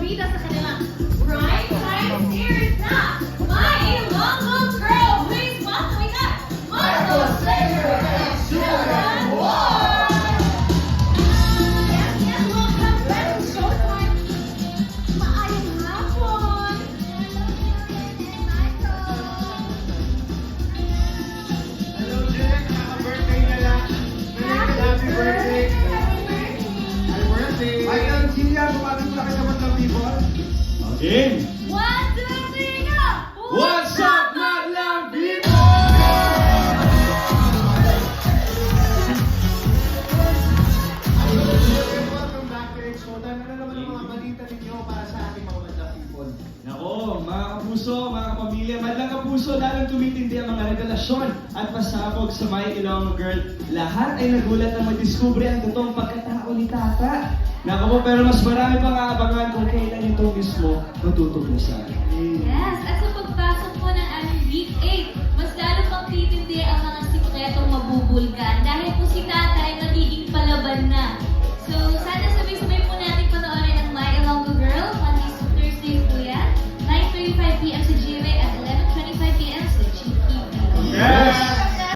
bida sa kanilang prime time series na My Ilonggo Girl. Please welcome us, Marco Slater and Susan Ward. Yes, welcome back to Showtime. Maayong hapon. Hello, Jack. Happy-birthday na lang. Happy birthday. Happy birthday. Michael and Gia, bumati mo na kayo sa Madlang People. Okay. 1, 2, 3, go! What's up, Madlang People? Welcome back to Showtime. Ano naman ang mga balita ninyo para sa ating mga Madlang People? Nako, mga kapuso, mga kapamilya, madlang kapuso, lalong tumitindi ang mga revelasyon at pasabog sa My Ilonggo Girl. Lahat ay nagulat na madiskubre ang totoong pagkatao ni Tata. Nako po, pero mas marami pang aabangan kung kailan ito mismo matutuklasan. Yes, at sa